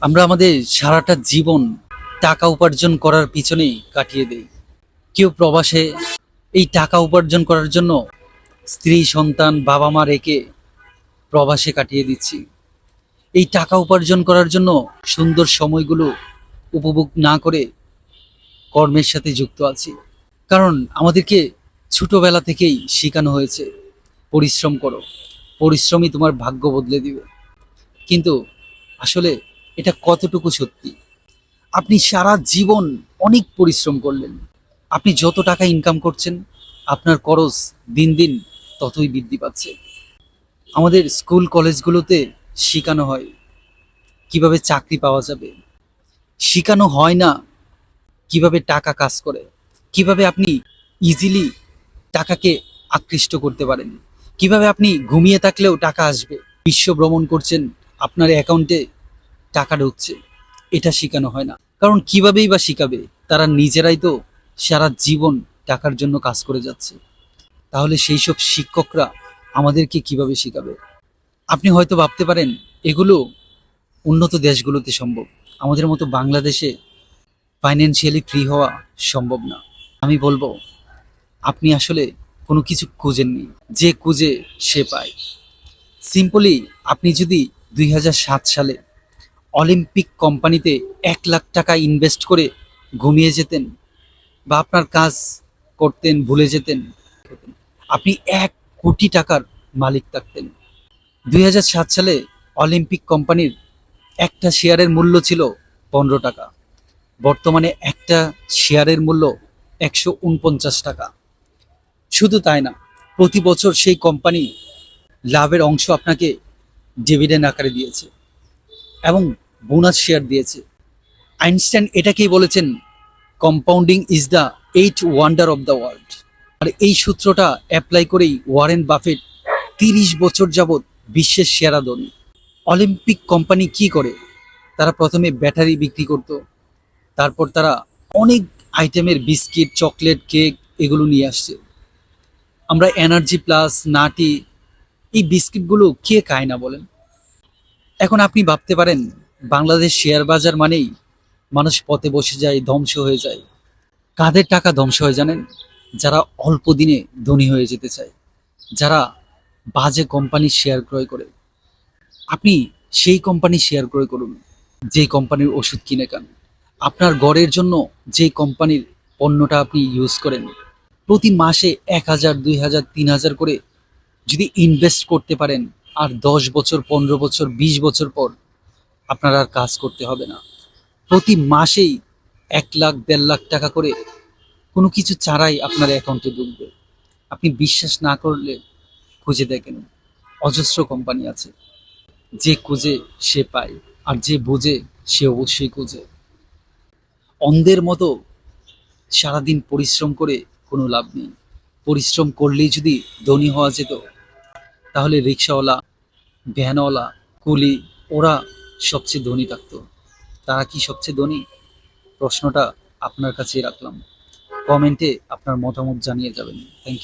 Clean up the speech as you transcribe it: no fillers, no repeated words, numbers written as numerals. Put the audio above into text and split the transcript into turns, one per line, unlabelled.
আমরা আমাদের সারাটা জীবন টাকা উপার্জন করার পিছনেই কাটিয়ে দেই। কেউ প্রবাসে এই টাকা উপার্জন করার জন্য স্ত্রী সন্তান বাবা মা রেখে প্রবাসে কাটিয়ে দিচ্ছি। এই টাকা উপার্জন করার জন্য সুন্দর সময়গুলো উপভোগ না করে কর্মের সাথে যুক্ত আছি। কারণ আমাদেরকে ছোটবেলা থেকেই শেখানো হয়েছে পরিশ্রম করো, পরিশ্রমই তোমার ভাগ্য বদলে দিবে। কিন্তু আসলে এটা কতটুকু সত্যি? আপনি সারা জীবন অনেক পরিশ্রম করলেন, আপনি যত টাকা ইনকাম করছেন আপনার খরচ দিন দিন ততই বৃদ্ধি পাচ্ছে। আমাদের স্কুল কলেজগুলোতে শেখানো হয় কিভাবে চাকরি পাওয়া যাবে, শেখানো হয় না কিভাবে টাকা কাজ করে, কিভাবে আপনি ইজিলি টাকাকে আকৃষ্ট করতে পারেন, কিভাবে আপনি ঘুমিয়ে থাকলেও টাকা আসবে, বিশ্ব ভ্রমণ করছেন আপনার অ্যাকাউন্টে টাকা ঢুকছে। এটা শেখানো হয় না, কারণ কিভাবেই বা শিখাবে? তারা নিজেরাই তো সারা জীবন টাকার জন্য কাজ করে যাচ্ছে। তাহলে সেই সব শিক্ষকরা আমাদেরকে কিভাবে শেখাবে? আপনি হয়তো ভাবতে পারেন এগুলো উন্নত দেশগুলোতে সম্ভব, আমাদের মতো বাংলাদেশে ফাইন্যান্সিয়ালি ফ্রি হওয়া সম্ভব না। আমি বলবো আপনি আসলে কোনো কিছু খুঁজেননি, যে খুঁজে সে পায়। সিম্পলি আপনি যদি 2007 সালে অলিম্পিক কোম্পানিতে 1 লাখ টাকা ইনভেস্ট করে ঘুমিয়ে যেতেন বা আপনার কাজ করতেন ভুলে যেতেন, আপনি 1 কোটি টাকার মালিক থাকতেন। 2007 সালে অলিম্পিক কোম্পানির একটা শেয়ারের মূল্য ছিল 15 টাকা, বর্তমানে একটা শেয়ারের মূল্য 149 টাকা। শুধু তাই না, প্রতি বছর সেই কোম্পানি লাভের অংশ আপনাকে ডিভিডেন্ড আকারে দিয়েছে এবং বোনাস শেয়ার দিয়েছে। আইনস্টাইন এটাকেই বলেছেন compounding is the 8 wonder of the world. আর এই সূত্রটা অ্যাপ্লাই করেই ওয়ারেন বাফেট 30 বছর যাবৎ বিশ্বের সেরা ধনী। অলিম্পিক কোম্পানি কি করে? তারা প্রথমে ব্যাটারি বিক্রি করত, তারপর তারা অনেক আইটেমের বিস্কিট চকলেট কেক এগুলো নিয়ে আসছে। আমরা এনার্জি প্লাস নাটি এই বিস্কিটগুলো কে খায় না বলেন? এখন আপনি ভাবতে পারেন বাংলাদেশ শেয়ার বাজার মানেই মানুষ পথে বসে যায়, ধ্বংস হয়ে যায়। কাদের টাকা ধ্বংস হয় জানেন? যারা অল্প দিনে ধনী হয়ে যেতে চায়, যারা বাজে কোম্পানির শেয়ার ক্রয় করে। আপনি সেই কোম্পানির শেয়ার ক্রয় করুন যে কোম্পানির ওষুধ কিনে খান। আপনার ঘরের জন্য যে কোম্পানির পণ্যটা আপনি ইউজ করেন, প্রতি মাসে 1,000 2,000 3,000 করে যদি ইনভেস্ট করতে পারেন, আর 10 বছর 15 বছর 20 বছর পর আপনার আর কাজ করতে হবে না। প্রতি মাসেই 1 লাখ 1.5 লাখ টাকা করে কোনো কিছু ছাড়াই আপনার অ্যাকাউন্টে ঢুকবে। আপনি বিশ্বাস না করলে খুঁজে দেখেন, অজস্র কোম্পানি আছে। যে খুঁজে সে পায়, আর যে বোঝে সে অবশ্যই খুঁজে। অন্ধের মতো সারাদিন পরিশ্রম করে কোনো লাভ নেই। পরিশ্রম করলেই যদি ধনী হওয়া যেত, তাহলে রিক্সাওয়ালা, ভ্যানওয়ালা, কুলি ওরা সবচেয়ে ধনী থাকতো। তারা কি সবচেয়ে ধনী? প্রশ্নটা আপনার কাছেই রাখলাম। কমেন্টে আপনার মতামত জানিয়ে যাবেন। Thank you.